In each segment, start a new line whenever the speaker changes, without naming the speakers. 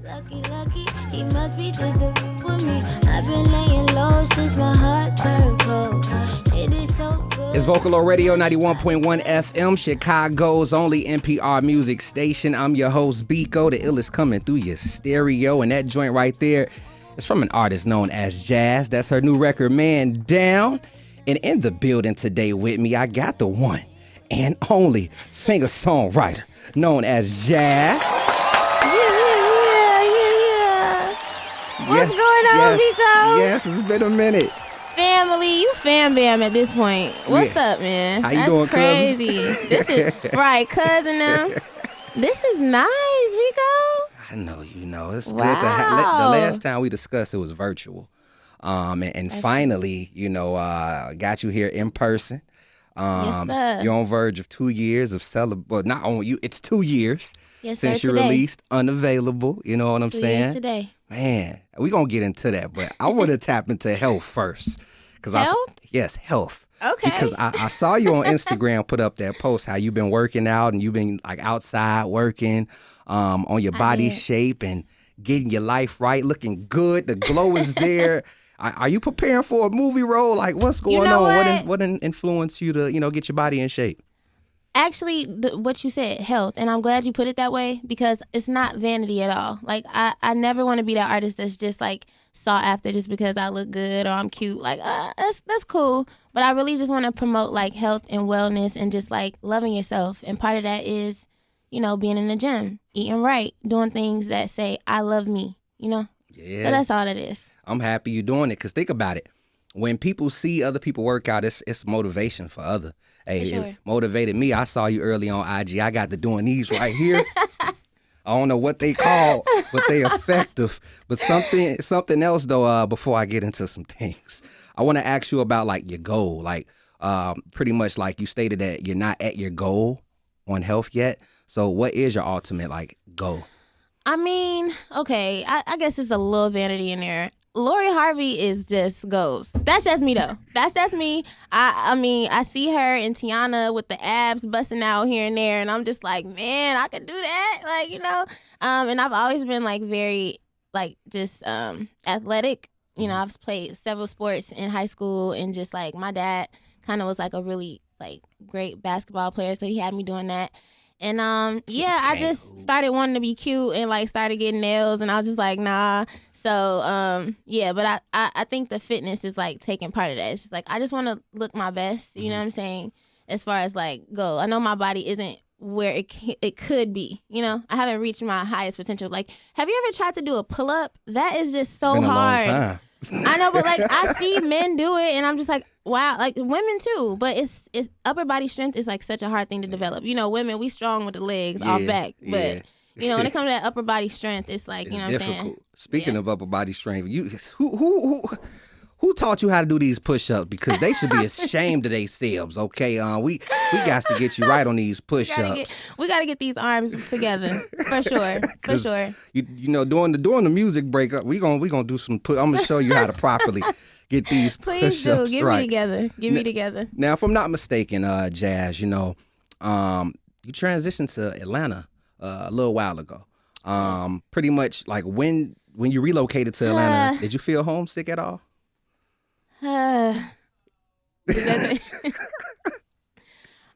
Lucky, he must be just a with me. I've been laying low since my heart turned cold. It is so good.
It's Vocalo Radio 91.1 FM, Chicago's only NPR music station. I'm your host, Bekoe. The illest coming through your stereo. And that joint right there is from an artist known as Jaas. That's her new record, Man Down. And in the building today with me, I got the one and only singer-songwriter known as Jaas.
What's going on, Bekoe?
Yes, it's been a minute.
Family, you fam bam at this point. What's up, man?
How you doing,
crazy.
cousin?
This is right, cousin. Now, this is nice, Bekoe.
I know, it's
Wow.
good to have. The last time we discussed it was virtual, and finally, got you here in person.
Yes, sir.
You're on verge of 2 years of well, not only you, it's 2 years
Yes,
since
sir,
you
today.
released Unavailable. You know what I'm
2
saying?
years today.
Man, we're going to get into that, but I want to tap into health first.
Health?
Yes, health.
Okay.
Because I saw you on Instagram put up that post how you've been working out and you've been like outside working on your body shape and getting your life right, looking good. The glow is there. Are you preparing for a movie role? Like, what's going on? What influenced you to, get your body in shape?
Actually, what you said, health, and I'm glad you put it that way because it's not vanity at all. Like, I never want to be that artist that's just like sought after just because I look good or I'm cute. Like, that's cool. But I really just want to promote like health and wellness and just like loving yourself. And part of that is, being in the gym, eating right, doing things that say I love me.
Yeah.
So that's all it is.
I'm happy you're doing it because think about it. When people see other people work out, it's motivation for other. Hey,
For sure.
It motivated me. I saw you early on IG. I got to doing these right here. I don't know what they call, but they effective. But something else though. Before I get into some things, I want to ask you about like your goal. Like, pretty much like you stated that you're not at your goal on health yet. So, what is your ultimate like goal?
I mean, okay, I guess it's a little vanity in there. Lori Harvey is just goes. That's just me though. That's just me. I mean, I see her and Tiana with the abs busting out here and there, and I'm just like, man, I could do that. Like, and I've always been like very like just athletic. I've played several sports in high school, and just like my dad kind of was like a really like great basketball player, so he had me doing that. And I just started wanting to be cute and like started getting nails, and I was just like, nah. So but I think the fitness is like taking part of that. It's just like I just want to look my best. You know what I'm saying? As far as like go, I know my body isn't where it could be. I haven't reached my highest potential. Like, have you ever tried to do a pull up? That is just so
Been a
hard.
long time.
I know, but like I see men do it, and I'm just like, wow, like women too. But it's upper body strength is like such a hard thing to develop. Women, we strong with the legs off back, but when it comes to that upper body strength, it's like
It's
what
difficult.
I'm saying.
Speaking of upper body strength, who taught you how to do these push-ups? Because they should be ashamed of themselves. Okay, we got to get you right on these push-ups.
We gotta get these arms together for sure. For sure.
During the music break, we gonna do some. I'm gonna show you how to properly get these
Please
push-ups
do. Get
right.
me together. Get me together.
Now, if I'm not mistaken, Jaas, you transitioned to Atlanta a little while ago. Pretty much like when you relocated to Atlanta, did you feel homesick at all?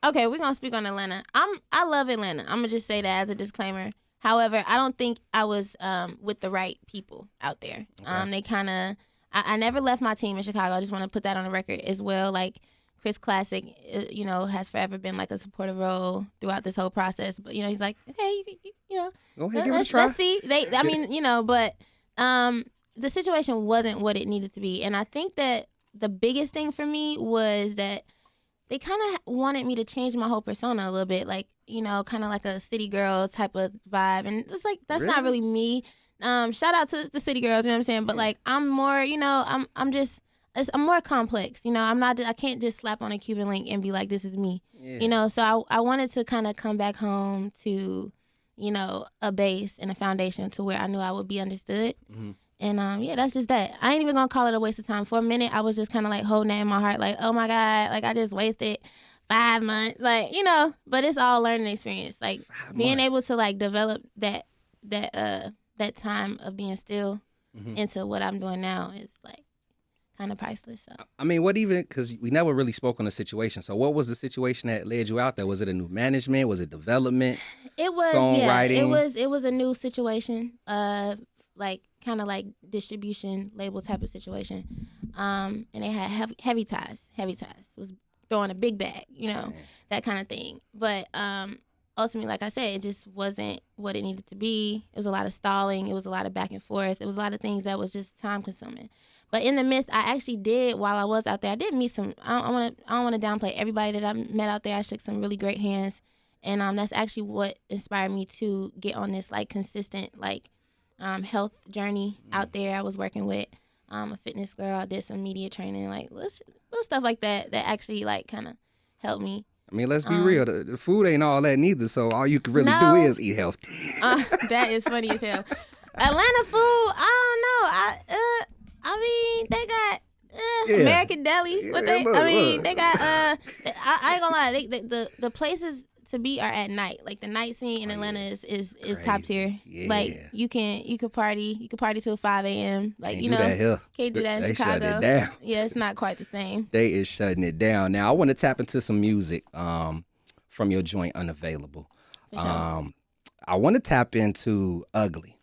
Okay, we're gonna speak on Atlanta. I love Atlanta. I'm gonna just say that as a disclaimer. However, I don't think I was with the right people out there. Okay. They kind of. I never left my team in Chicago. I just want to put that on the record as well. Like Chris Classic, has forever been like a supportive role throughout this whole process. But he's like, okay,
go ahead, give it a try.
Let's see. But the situation wasn't what it needed to be, and I think that the biggest thing for me was that they kind of wanted me to change my whole persona a little bit, like kind of like a city girl type of vibe, and it's like that's not really me. Shout out to the city girls, you know what I'm saying? But like I'm more, I'm more complex, I can't just slap on a Cuban link and be like, this is me, So I wanted to kind of come back home to, a base and a foundation to where I knew I would be understood. Mm-hmm. And that's just that. I ain't even gonna call it a waste of time. For a minute, I was just kind of like holding that in my heart, like, oh my God, like I just wasted 5 months, like, But it's all learning experience, like being able to like develop that that time of being still into what I'm doing now is like kind of priceless. So.
I mean, what even, because we never really spoke on the situation. So what was the situation that led you out there? Was it a new management? Was it development?
It was
songwriting?
Yeah, it was a new situation, like kind of like distribution label type of situation. And they had heavy ties. It was throwing a big bag, that kind of thing. But ultimately, like I said, it just wasn't what it needed to be. It was a lot of stalling. It was a lot of back and forth. It was a lot of things that was just time consuming. But in the midst, I actually did, while I was out there, I did meet some, I don't want to downplay everybody that I met out there. I shook some really great hands. And that's actually what inspired me to get on this like consistent like health journey out there. I was working with a fitness girl. I did some media training, like little stuff like that actually like kind of helped me.
I mean, let's be real. The food ain't all that neither, so all you can really do is eat healthy.
That is funny as hell. Atlanta food, I don't know. I mean, they got American Deli. They got. I ain't gonna lie. The places to be are at night. Like the night scene in Atlanta is top tier. Yeah. Like you could party till 5 a.m. Like
can't do that here.
Can't do that in Chicago.
Shut it down.
Yeah, it's not quite the same.
They is shutting it down. Now I want to tap into some music from your joint Unavailable.
For sure.
I want to tap into Ugly.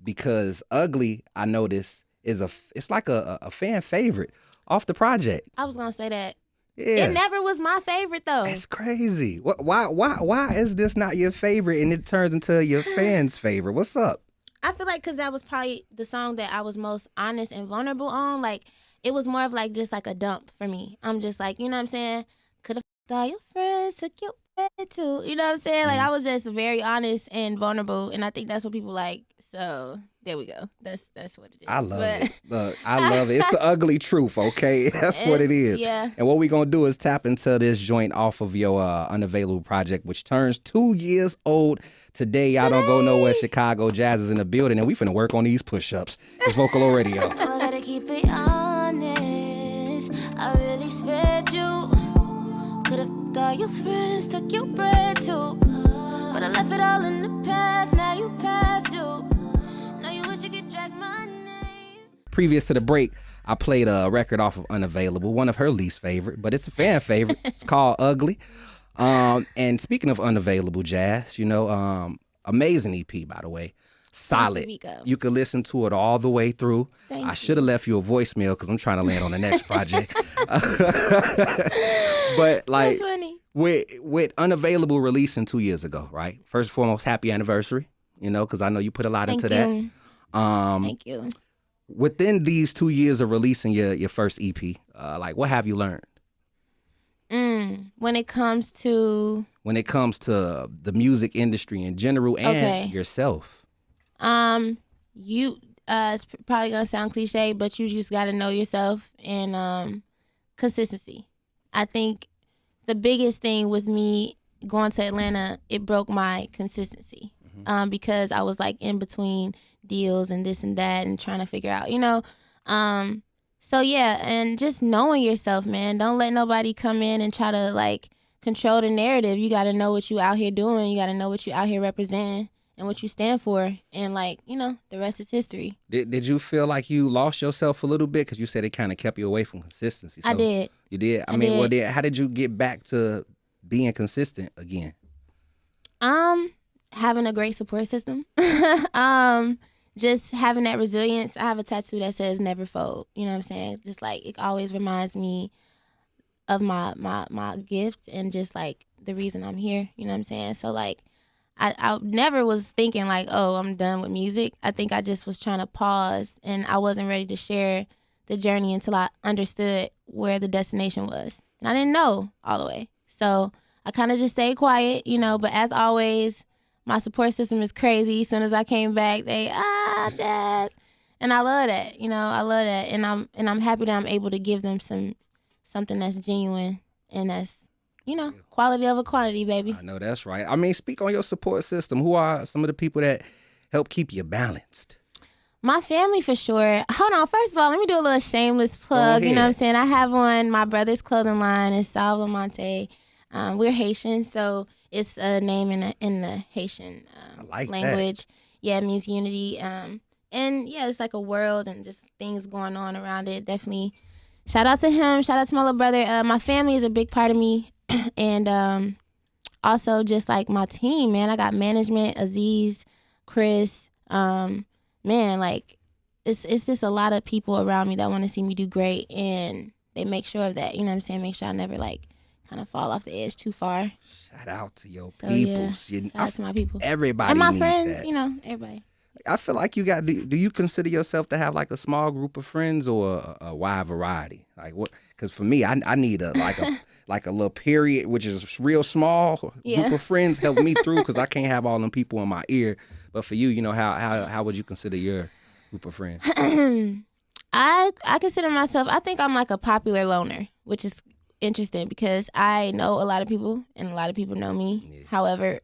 Because Ugly, I noticed, it's like a fan favorite off the project.
I was gonna say that.
Yeah.
It never was my favorite though.
That's crazy. Why is this not your favorite and it turns into your fans' favorite? What's up?
I feel like because that was probably the song that I was most honest and vulnerable on. Like it was more of like just like a dump for me. I'm just like, you know what I'm saying? Could have all your friends, took your bed too. You know what I'm saying? Like I was just very honest and vulnerable, and I think that's what people like. So there we go. That's what it is.
I love it. Look, I love it. It's the ugly truth, okay? That's what it is.
Yeah.
And what we're going to do is tap into this joint off of your Unavailable project, which turns 2 years old today. Y'all don't go nowhere. Chicago Jaas is in the building, and we finna work on these push-ups. It's Vocalo Radio.
I gotta keep it honest. I really spared you. Could've all your friends, took your bread too. But I left it all in the past. Now you passed due. Now you wish you could drag my name.
Previous to the break, I played a record off of Unavailable, one of her least favorite, but it's a fan favorite. It's called Ugly. And speaking of Unavailable, Jaas, amazing EP, by the way. Solid. You could listen to it all the way through. I should have left you a voicemail because I'm trying to land on the next project. But like,
that's funny.
With Unavailable releasing 2 years ago, right? First and foremost, happy anniversary. Because I know you put a lot into that.
Thank you.
Within these 2 years of releasing your first EP, like what have you learned?
When it comes to
the music industry in general and yourself.
It's probably gonna sound cliche, but you just gotta know yourself and consistency. I think the biggest thing with me going to Atlanta, it broke my consistency. Because I was like in between deals and this and that and trying to figure out, So yeah, and just knowing yourself, man. Don't let nobody come in and try to like control the narrative. You got to know what you out here doing. You got to know what you out here representing and what you stand for. And like, the rest is history.
Did you feel like you lost yourself a little bit? Because you said it kind of kept you away from consistency. So
I did.
You did? I mean, did. Well, how did you get back to being consistent again?
Having a great support system. Just having that resilience. I have a tattoo that says never fold. You know what I'm saying? Just like it always reminds me of my gift and just like the reason I'm here. You know what I'm saying? So like I never was thinking like, oh, I'm done with music. I think I just was trying to pause and I wasn't ready to share the journey until I understood where the destination was. And I didn't know all the way. So I kind of just stayed quiet, but as always, my support system is crazy. As soon as I came back, they, Jaas. And I love that, I love that. And I'm happy that I'm able to give them something that's genuine and that's, quality over quantity, baby.
I know that's right. I mean, speak on your support system. Who are some of the people that help keep you balanced?
My family for sure. Hold on. First of all, let me do a little shameless plug. You know what I'm saying? I have my brother's clothing line is Salva Monte. We're Haitian, so it's a name in the Haitian language. That. yeah, it means unity. And yeah, it's like a world and just things going on around it. Definitely shout out to him. Shout out to my little brother. My family is a big part of me. And also just like my team, man. I got management, Aziz, Chris. Man, like it's just a lot of people around me that want to see me do great. And they make sure of that. You know what I'm saying? Make sure I never like kind of fall off the edge too far.
Shout out to your
peoples.
Yeah.
Shout out to my people.
Everybody
and my
needs
friends,
that.
you know, everybody.
I feel like you got. Do you consider yourself to have like a small group of friends or a wide variety? Like what? Because for me, I need a like a little period, which is real small group of friends help me through because I can't have all them people in my ear. But for you, you know, how would you consider your group of friends?
I consider myself. I think I'm like a popular loner, which is interesting because I know a lot of people and a lot of people know me. Yeah. However,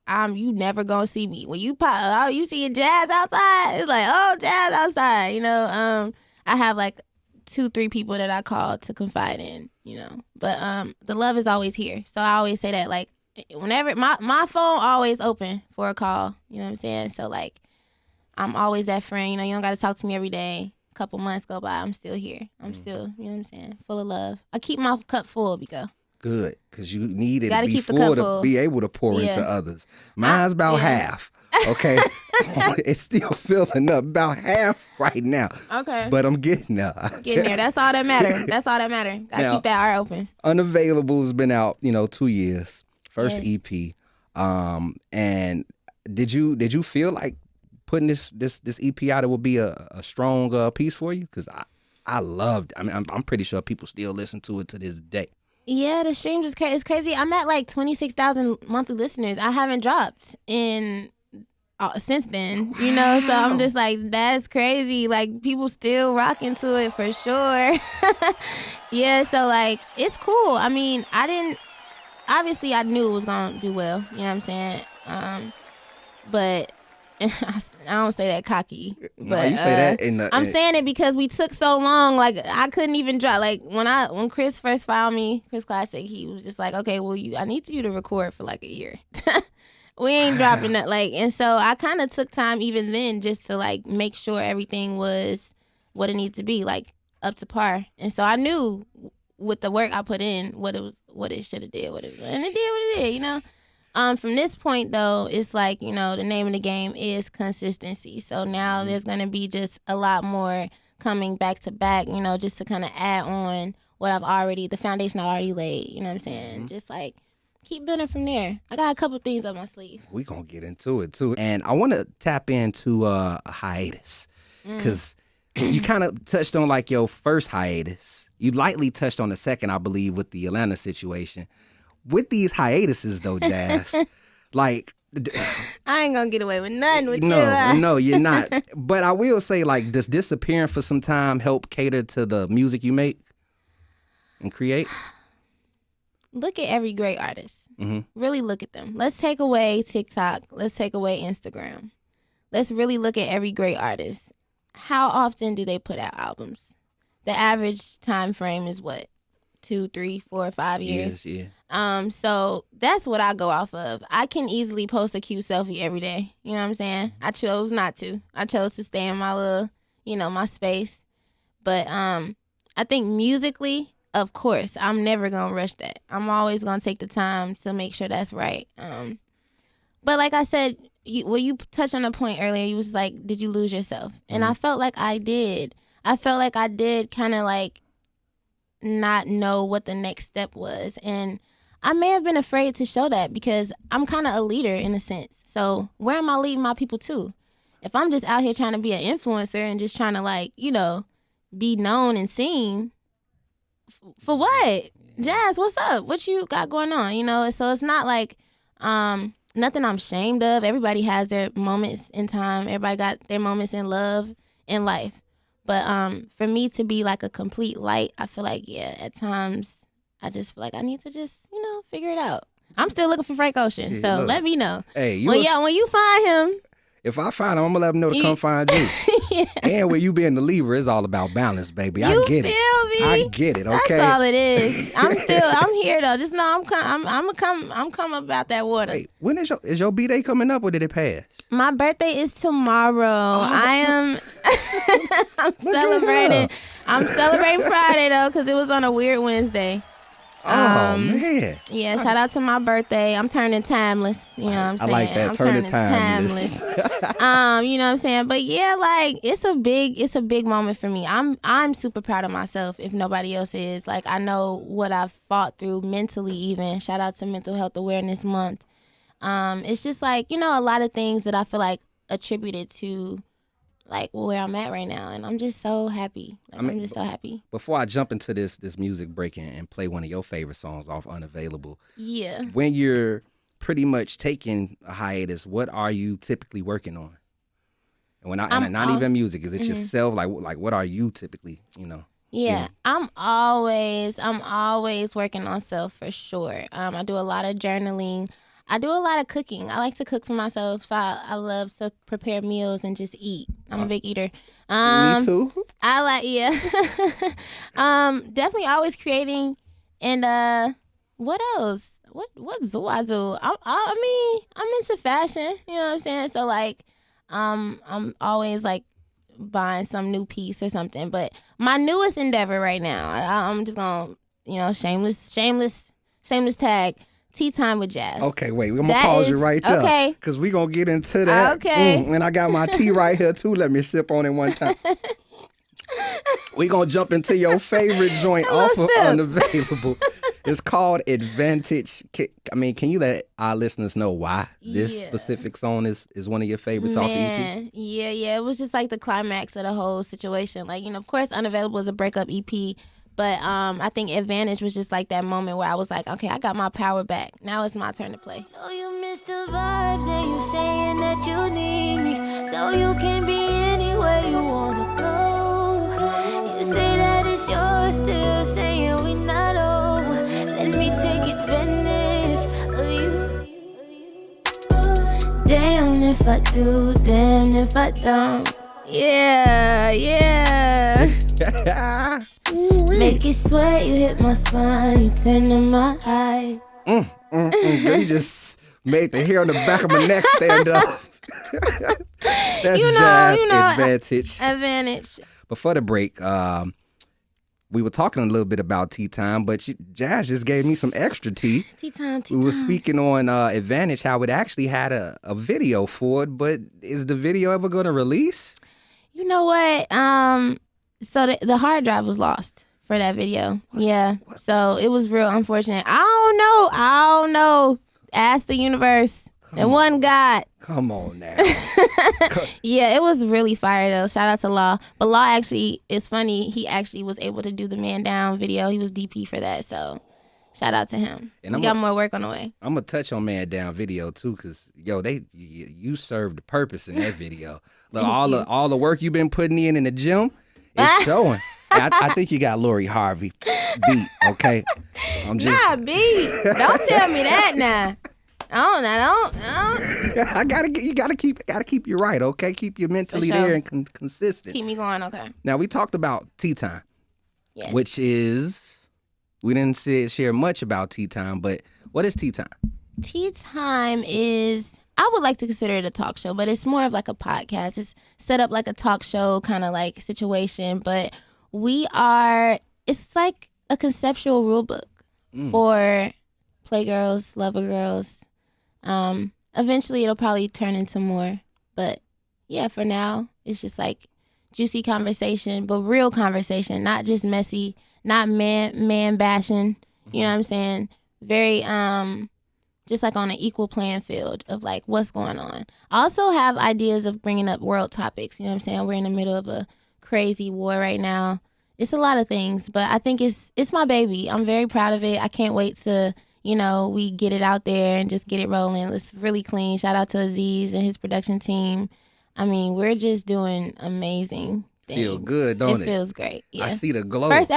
you never gonna see me when you pop. Oh, you see a Jaas outside? It's like, oh, Jaas outside. You know, I have like 2-3 people that I call to confide in. You know, but the love is always here. So I always say that like whenever my phone always open for a call. You know what I'm saying? So like I'm always that friend. You know, you don't got to talk to me every day. A couple months go by, I'm still here. I'm still, you know what I'm saying, full of love. I keep my cup full, Bekoe.
Good, because you need it to be full to be able to pour into others. Mine's about half, okay? It's still filling up, about half right now.
Okay.
But I'm getting there.
Getting there. That's all that matters. Got to keep that art open.
Unavailable has been out, 2 years. First EP. And did you feel like putting this EP out, it would be a strong piece for you? Because I loved it. I mean, I'm pretty sure people still listen to it to this day.
Yeah, the streams is crazy. I'm at like 26,000 monthly listeners. I haven't dropped since then, you know. So I'm just like, that's crazy. Like people still rocking to it for sure. Yeah, so like it's cool. I mean, obviously I knew it was gonna do well. You know what I'm saying? But I don't say that cocky, but
no, you say that
I'm saying it because we took so long. Like I couldn't even drop. Like when Chris first found me, Chris Classic, he was just like, okay, well, I need you to record for like a year. We ain't dropping that. Like, and so I kind of took time even then just to like make sure everything was what it needed to be, like up to par. And so I knew with the work I put in what it should have did, and it did what it did, you know. From this point, though, it's like, the name of the game is consistency. So now there's going to be just a lot more coming back to back, just to kind of add on the foundation I already laid. You know what I'm saying? Just like keep building from there. I got a couple things up my sleeve.
We're going to get into it, too. And I want to tap into a hiatus because you kind of touched on like your first hiatus. You lightly touched on the second, I believe, with the Atlanta situation. With these hiatuses, though, Jaas, like...
I ain't gonna get away with nothing with you.
No, you're not. But I will say, like, does disappearing for some time help cater to the music you make and create?
Look at every great artist.
Mm-hmm.
Really look at them. Let's take away TikTok. Let's take away Instagram. Let's really look at every great artist. How often do they put out albums? The average time frame is what? 2, 3, 4, 5 years.
Yeah.
So that's what I go off of. I can easily post a cute selfie every day. You know what I'm saying? I chose not to. I chose to stay in my little, my space. But I think musically, of course, I'm never gonna rush that. I'm always gonna take the time to make sure that's right. But like I said, you touched on a point earlier. You was like, did you lose yourself? And I felt like I did. I felt like I did kind of like not know what the next step was. And I may have been afraid to show that because I'm kind of a leader in a sense. So where am I leading my people to? If I'm just out here trying to be an influencer and just trying to like, be known and seen, for what? Jaas, what's up? What you got going on? So it's not like nothing I'm ashamed of. Everybody has their moments in time. Everybody got their moments in love, in life. But for me to be like a complete light, I feel like, at times I just feel like I need to just, figure it out. I'm still looking for Frank Ocean, so let me know.
Hey,
when you find him.
If I find him, I'm going to let him know to come find you. Yeah. And when you being the leader, it's all about balance, baby. I get it.
You feel
I get it. Okay.
That's all it is. I'm here though. Just know I'm coming about that water.
Wait, when is your B-Day coming up or did it pass?
My birthday is tomorrow. I am I'm celebrating. I'm celebrating Friday though, because it was on a weird Wednesday.
Oh man.
Yeah, shout out to my birthday. I'm turning timeless. You know what I'm saying?
I like that.
I'm
turning
timeless. You know what I'm saying? But yeah, like it's a big moment for me. I'm super proud of myself if nobody else is. Like I know what I've fought through mentally even. Shout out to Mental Health Awareness Month. It's just like, you know, a lot of things that I feel like attributed to like where I'm at right now, and I'm just so happy. I'm just so happy.
Before I jump into this music break and play one of your favorite songs off Unavailable,
yeah.
When you're pretty much taking a hiatus, what are you typically working on? And not even music, is it yourself? Like what are you typically, you know?
Yeah, I'm always working on self for sure. I do a lot of journaling. I do a lot of cooking. I like to cook for myself, so I love to prepare meals and just eat. I'm a big eater.
Me too.
I like, yeah. Definitely always creating. And what else? What do I do? I mean, I'm into fashion. You know what I'm saying? So like, I'm always like buying some new piece or something. But my newest endeavor right now, I'm just gonna, you know, shameless tag. Tea time with Jaas.
Okay, wait. I'm going to pause you right there.
Okay.
Because we're going to get into that.
Okay.
And I got my tea right here, too. Let me sip on it one time. We're going to jump into your favorite joint off of Unavailable. It's called Advantage. Can you let our listeners know why this specific song is one of your favorites off EP?
Yeah. It was just like the climax of the whole situation. Like, you know, of course, Unavailable is a breakup EP. But I think Advantage was just like that moment where I was like, okay, I got my power back. Now it's my turn to play.
Though you miss the vibes and you saying that you need me, though you can be anywhere you wanna go, you say that it's yours, still saying we not over. Let me take advantage of you. Damn if I do, damn if I don't.
Yeah.
Make it sweat, you hit my spine, you turn on my eye.
You just made the hair on the back of my neck stand up. That's Jaas
Advantage.
Before the break, we were talking a little bit about tea time, but Jaas just gave me some extra tea.
Tea time.
We were speaking on Advantage, how it actually had a video for it, but is the video ever going to release?
You know what? So the hard drive was lost for that video. So it was real unfortunate. I don't know. Ask the universe. And one God.
Come on now.
Yeah, it was really fire though. Shout out to Law. But Law actually, it's funny, he actually was able to do the Man Down video. He was DP for that, so shout out to him. And we got more work on the way.
I'm going to touch on Man Down video too, because, you served the purpose in that video. Look, all the work you've been putting in the gym, it's showing. I think you got Lori Harvey beat, okay? I'm just...
Nah, beat. Don't tell me that now. I don't.
You gotta keep you right, okay? Keep you mentally there and consistent.
Keep me going, okay.
Now we talked about tea time,
yes.
Which is, we didn't share much about tea time, but what is tea time?
Tea time is, I would like to consider it a talk show, but it's more of like a podcast. It's set up like a talk show kind of like situation, but it's like a conceptual rule book for playgirls, lover girls. Eventually it'll probably turn into more, but yeah, for now it's just like juicy conversation, but real conversation, not just messy, not man bashing. You know what I'm saying? Very just like on an equal playing field of like what's going on. I also have ideas of bringing up world topics. You know what I'm saying? We're in the middle of a crazy war right now. It's a lot of things, but I think it's my baby. I'm very proud of it. I can't wait to, we get it out there and just get it rolling. It's really clean. Shout out to Aziz and his production team. I mean, we're just doing amazing things.
Feel good, don't it?
It feels great. Yeah.
I see the glow.
First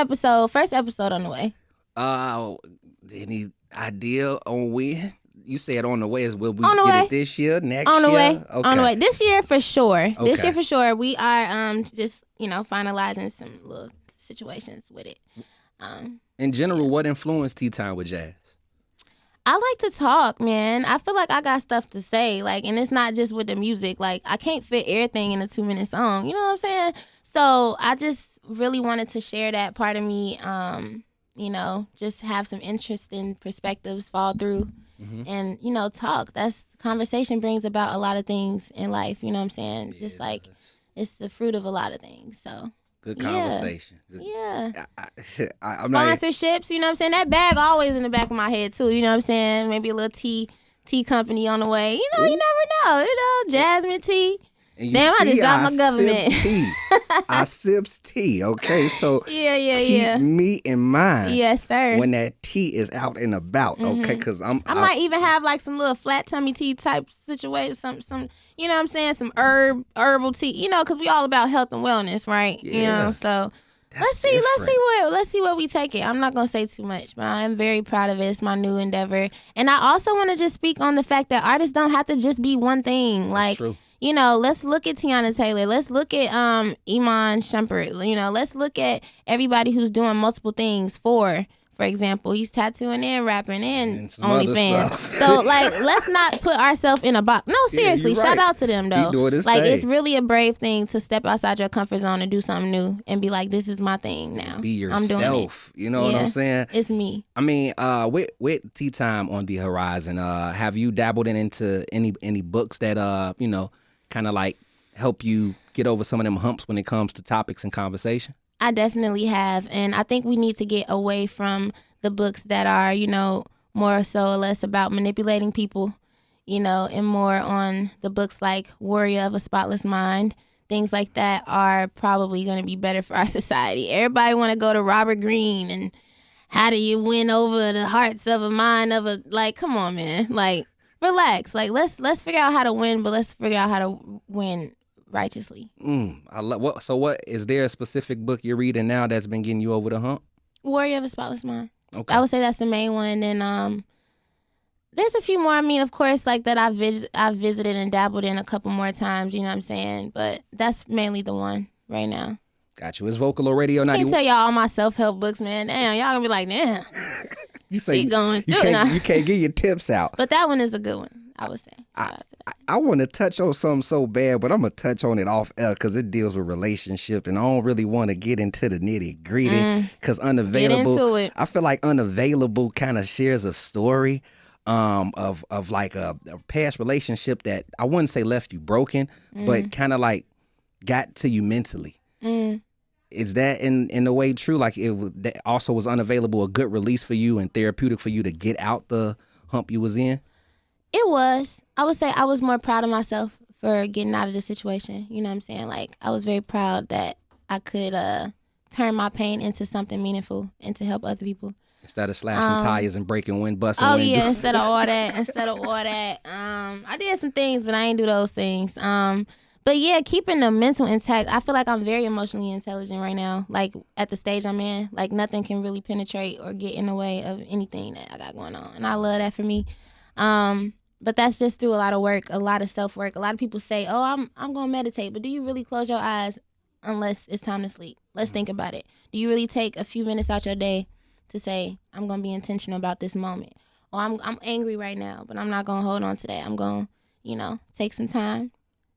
episode on the way.
Any idea on when? You said on the way. Will we
get
it this year, next
year?
On the
way.
Okay.
On the way. This year for sure.
Okay.
This year for sure. We are just, finalizing some little situations with it.
In general, what influenced Tea Time with Jaas?
I like to talk, man. I feel like I got stuff to say, like, and it's not just with the music. Like, I can't fit everything in a 2-minute song. You know what I'm saying? So I just really wanted to share that part of me. You know, just have some interesting perspectives fall through, and talk. That's conversation brings about a lot of things in life. You know what I'm saying? Just like it's the fruit of a lot of things. So.
Good conversation.
Yeah.
I'm not.
Sponsorships, you know what I'm saying? That bag always in the back of my head, too. You know what I'm saying? Maybe a little tea company on the way. You know, you never know. You know, Jasmine tea. Damn, I just dropped my government.
I sips tea, okay? So
keep
me in mind.
Yes, sir.
When that tea is out and about, okay? Because I
might even have like some little flat tummy tea type situation, some you know what I'm saying, some herbal tea, you know, because we all about health and wellness, right? Yeah. You know, so let's see where we take it. I'm not gonna say too much, but I am very proud of it. It's my new endeavor, and I also want to just speak on the fact that artists don't have to just be one thing. Like.
That's true.
You know, let's look at Tiana Taylor. Let's look at Iman Shumpert. You know, let's look at everybody who's doing multiple things. For example, he's tattooing and rapping and OnlyFans. So, like, let's not put ourselves in a box. No, seriously, shout out to them, though. Like, it's really a brave thing to step outside your comfort zone and do something new and be like, this is my thing now.
Be yourself.
I'm doing it.
You know what I'm saying?
It's me.
I mean, with Tea Time on the horizon, have you dabbled into any books that, kind of like help you get over some of them humps when it comes to topics and conversation?
I definitely have. And I think we need to get away from the books that are, more so or less about manipulating people, and more on the books like Warrior of a Spotless Mind. Things like that are probably going to be better for our society. Everybody want to go to Robert Greene and how do you win over the hearts of a mind of a, like, come on, man. Like, relax. Like, let's figure out how to win, but let's figure out how to win righteously.
What is there a specific book you're reading now that's been getting you over the hump?
Warrior of a Spotless Mind.
Okay.
I would say that's the main one. And there's a few more. I mean, of course, like that I've visited and dabbled in a couple more times. You know what I'm saying? But that's mainly the one right now.
Got you. It's Vocalo Radio 90.
I can't tell y'all all my self-help books, man. Damn, y'all gonna be like, damn.
You say
going
you can't get your tips out.
But that one is a good one, I would say.
I want to touch on something so bad, but I'm going to touch on it off air because it deals with relationship, and I don't really want to get into the nitty-gritty because Unavailable,
get into it.
I feel like Unavailable kind of shares a story of like a past relationship that I wouldn't say left you broken, but kind of like got to you mentally. Is that in a way true? Like that also was Unavailable a good release for you and therapeutic for you to get out the hump you was in?
It was. I would say I was more proud of myself for getting out of the situation. You know what I'm saying? Like, I was very proud that I could turn my pain into something meaningful and to help other people.
Instead of slashing tires and breaking busting windows.
Yeah, instead of all that. I did some things, but I ain't do those things. But yeah, keeping the mental intact. I feel like I'm very emotionally intelligent right now. Like, at the stage I'm in, like, nothing can really penetrate or get in the way of anything that I got going on. And I love that for me. But that's just through a lot of work, a lot of self-work. A lot of people say, oh, I'm going to meditate. But do you really close your eyes unless it's time to sleep? Let's think about it. Do you really take a few minutes out your day to say, I'm going to be intentional about this moment? Or I'm angry right now, but I'm not going to hold on to that. I'm going to, take some time.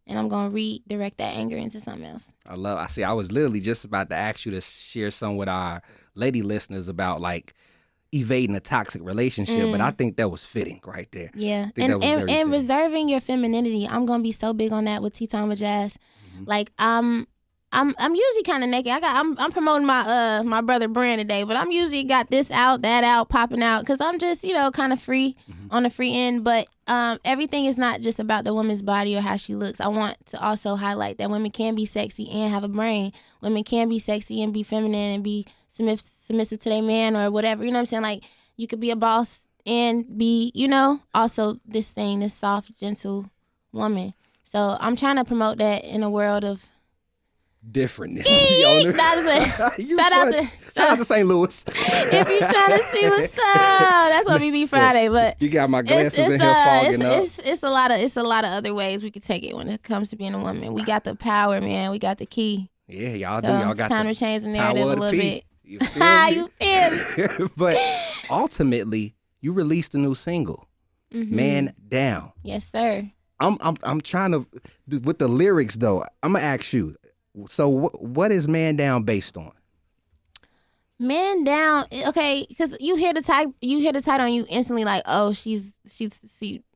And I'm going to redirect that anger into something else. I
was literally just about to ask you to share some with our lady listeners about, like, evading a toxic relationship, but I think that was fitting right there.
Yeah, and reserving your femininity. I'm going to be so big on that with Tea Time with Jaas. Like, I'm usually kind of naked. I'm promoting my brother Brand today, but I'm usually got this out, that out, popping out, because I'm just, kind of free on the free end. But everything is not just about the woman's body or how she looks. I want to also highlight that women can be sexy and have a brain. Women can be sexy and be feminine and be submissive to their man or whatever. You know what I'm saying? Like, you could be a boss and be, also this soft, gentle woman. So I'm trying to promote that in a world of
different.
Shout
out to St. Louis.
If you trying to see what's up, that's on BB Friday. But
you got my glasses in here fogging up.
It's a lot of other ways we could take it when it comes to being a woman. We got the power, man. We got the key.
Yeah, y'all
So
do. Y'all
it's
got
time
the
to change the
power
narrative
of
a
the
little
P.
bit.
You feel me?
You feel me?
But ultimately, you released a new single, "Man Down."
Yes, sir.
I'm trying to with the lyrics though. I'm gonna ask you. So what is "Man Down" based on?
Man down, okay, because you hear the title and you instantly like, oh, she's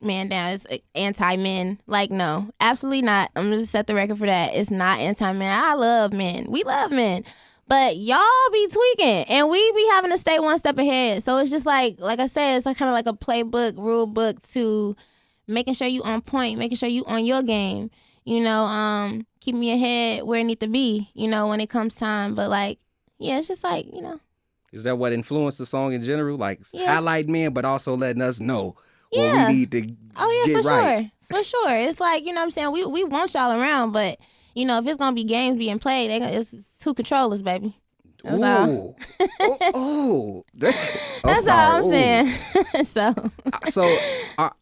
man down. It's anti-men. Like, no, absolutely not. I'm gonna set the record for that. It's not anti-men. I love men. We love men, but y'all be tweaking, and we be having to stay one step ahead. So it's just like I said, it's like kind of like a playbook, rule book to making sure you on point, making sure you on your game. You know, keeping your head where it need to be. You know, when it comes time, but like. Yeah, it's just like, you know.
Is that what influenced the song in general? Like highlight men, but also letting us know what we need to get right.
For sure. It's like, you know what I'm saying? We want y'all around, but, you know, if it's going to be games being played, it's two controllers, baby. That's all.
That's
all I'm saying.
So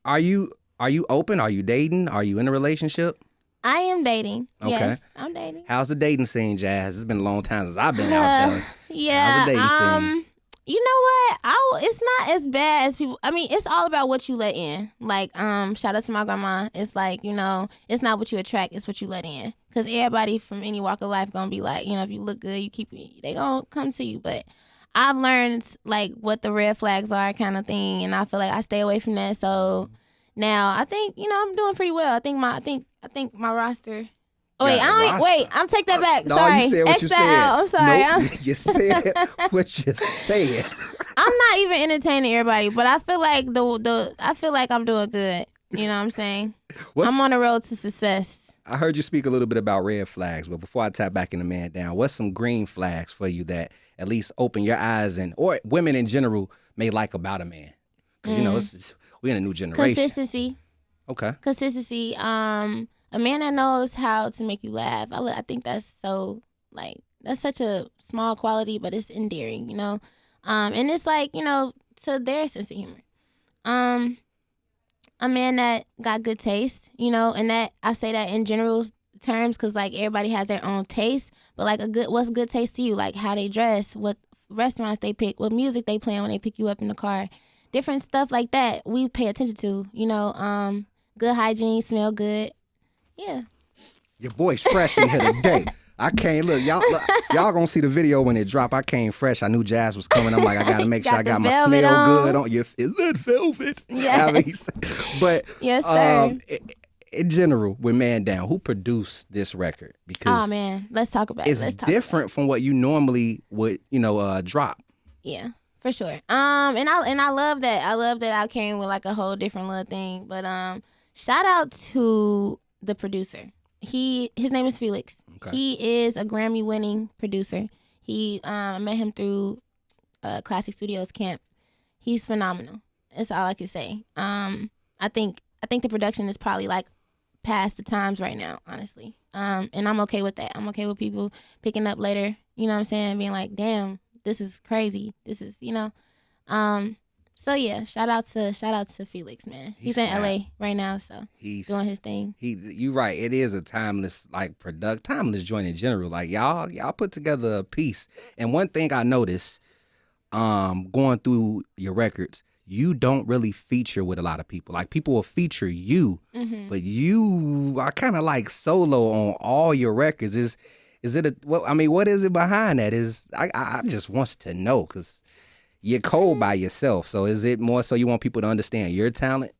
are you open? Are you dating? Are you in a relationship?
I am dating.
Okay.
Yes, I'm dating.
How's the dating scene, Jaas? It's been a long time since I've been out there.
Yeah.
How's the dating scene?
You know what? It's not as bad as people. I mean, it's all about what you let in. Like, shout out to my grandma. It's like, you know, it's not what you attract, it's what you let in. Because everybody from any walk of life gonna be like, you know, if you look good, you keep it. They gonna come to you. But I've learned like what the red flags are, kind of thing, and I feel like I stay away from that. So now I think, you know, I'm doing pretty well. I think my roster. Oh, wait, I'm take that back.
No,
sorry.
you said what you said.
Out. I'm sorry.
Nope, you said what you said.
I'm not even entertaining everybody, but I feel like I feel like I'm doing good. You know what I'm saying? I'm on the road to success.
I heard you speak a little bit about red flags, but before I tap back in the Man Down, what's some green flags for you that at least open your eyes or women in general may like about a man? Because you know we're in a new generation.
Consistency.
Okay.
Consistency. A man that knows how to make you laugh. I think that's so that's such a small quality, but it's endearing, you know. And it's like, you know, to their sense of humor. A man that got good taste, you know, and that I say that in general terms because like everybody has their own taste, but like what's good taste to you? Like how they dress, what restaurants they pick, what music they play when they pick you up in the car, different stuff like that. We pay attention to, you know. Good hygiene, smell good. Yeah.
Your boy's fresh in here today. I can't look. Y'all gonna see the video when it drop. I came fresh. I knew Jaas was coming. I'm like, I gotta make sure I got my smell good on. Is that velvet?
Yes.
But
yes, sir.
In general, with Man Down, who produced this record? Because
man, let's talk about it.
It's different from what you normally would, you know, drop.
Yeah. For sure. And I love that. I love that I came with like a whole different little thing. But shout out to the producer. His name is Felix. Okay. He is a Grammy-winning producer. I met him through Classic Studios camp. He's phenomenal. That's all I can say. I think the production is probably like past the times right now, honestly. And I'm okay with that. I'm okay with people picking up later. You know what I'm saying? Being like, damn. This is crazy. This is, you know. So yeah, shout out to Felix, man. He's in LA right now, so he's doing his thing.
You right. It is a timeless timeless joint in general. Like y'all put together a piece. And one thing I noticed, going through your records, you don't really feature with a lot of people. Like people will feature you, but you are kind of like solo on all your records. Is it what is it behind that? I just wants to know because you're cold by yourself. So is it more so you want people to understand your talent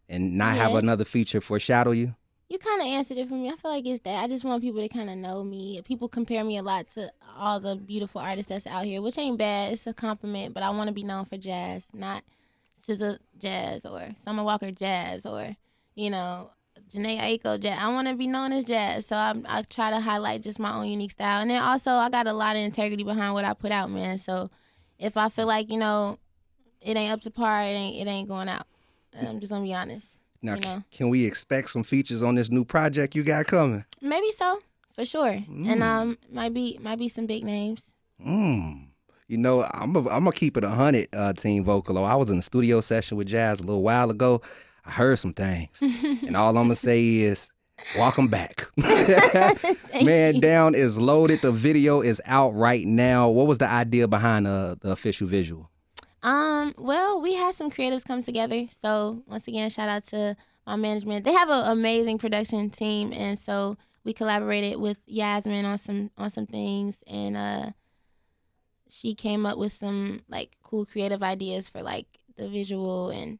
and not have another feature foreshadow you?
You kind of answered it for me. I feel like it's that. I just want people to kind of know me. People compare me a lot to all the beautiful artists that's out here, which ain't bad. It's a compliment, but I want to be known for jazz, not SZA jazz or Summer Walker jazz or, you know, Janae Aiko jazz. I want to be known as jazz, so I try to highlight just my own unique style. And then also, I got a lot of integrity behind what I put out, man. So if I feel like, you know, it ain't up to par, it ain't going out. I'm just gonna be honest.
Now,
you know?
Can we expect some features on this new project you got coming?
Maybe so, for sure. And might be some big names.
You know, I'm gonna keep it 100, Team Vocalo. I was in the studio session with Jaas a little while ago. I heard some things, and all I'm gonna say is Welcome back. Man Down is loaded. The video is out right now. What was the idea behind the official visual?
Well, we had some creatives come together. So once again, shout out to my management. They have an amazing production team, and so we collaborated with Yasmin on some things, and she came up with some like cool creative ideas for like the visual, and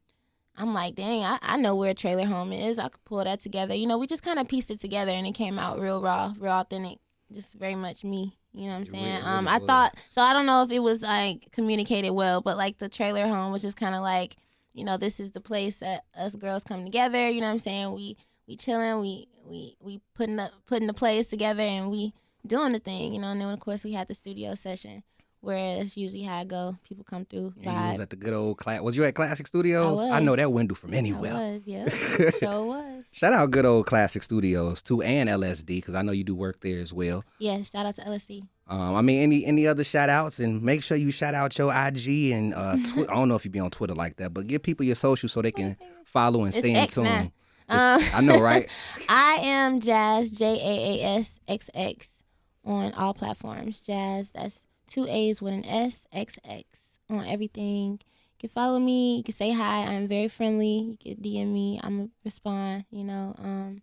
I'm like, dang, I know where Trailer Home is. I could pull that together. You know, we just kind of pieced it together, and it came out real raw, real authentic, just very much me. You know what I'm saying?
Really
I thought, so I don't know if it was like communicated well, but like the Trailer Home was just kind of like, you know, this is the place that us girls come together. You know what I'm saying? We chilling, we putting the plays together, and we doing the thing. You know, and then of course we had the studio session, where that's usually how I go. People come through, vibe.
You was at the good old was you at Classic Studios? I know that window from anywhere.
I was, yeah. Sure was.
Shout out good old Classic Studios too, and LSD, because I know you do work there as well.
Yes, shout out to LSD.
I mean, any other shout outs, and make sure you shout out your IG and I don't know if you be on Twitter like that, but give people your social so they can follow and stay in tune. I know, right?
I am Jaas, Jaas XX on all platforms. Jaas, that's 2 A's with an S, XX on everything. You can follow me. You can say hi. I'm very friendly. You can DM me. I'm going to respond, you know.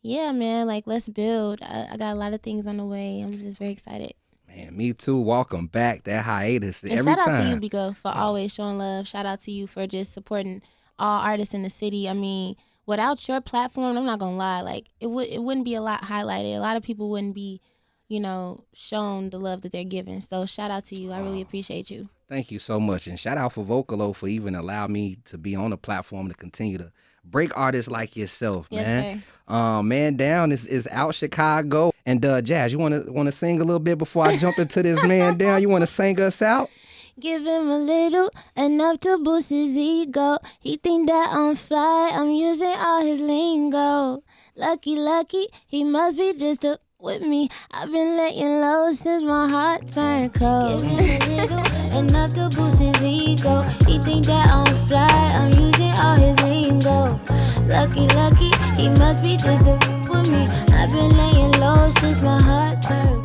Yeah, man, like, let's build. I got a lot of things on the way. I'm just very excited.
Man, me too. Welcome back. That hiatus
and
every time.
Shout out to you, Bekoe, for always showing love. Shout out to you for just supporting all artists in the city. I mean, without your platform, I'm not going to lie, like, it wouldn't be a lot highlighted. A lot of people wouldn't be, you know, shown the love that they're giving. So shout out to you. I really appreciate you. Thank
you so much. And shout out for Vocalo for even allowing me to be on the platform to continue to break artists like yourself, man.
Yes,
Man Down is out Chicago. And Jaas, you wanna sing a little bit before I jump into this Man Down? You wanna sing us out?
Give him a little, enough to boost his ego. He think that I'm fly, I'm using all his lingo. Lucky, he must be just with me. I've been laying low since my heart turned cold. Give him a little, enough to boost his ego. He think that I'm fly, I'm using all his lingo. Lucky, he must be just with me. I've been laying low since my heart turned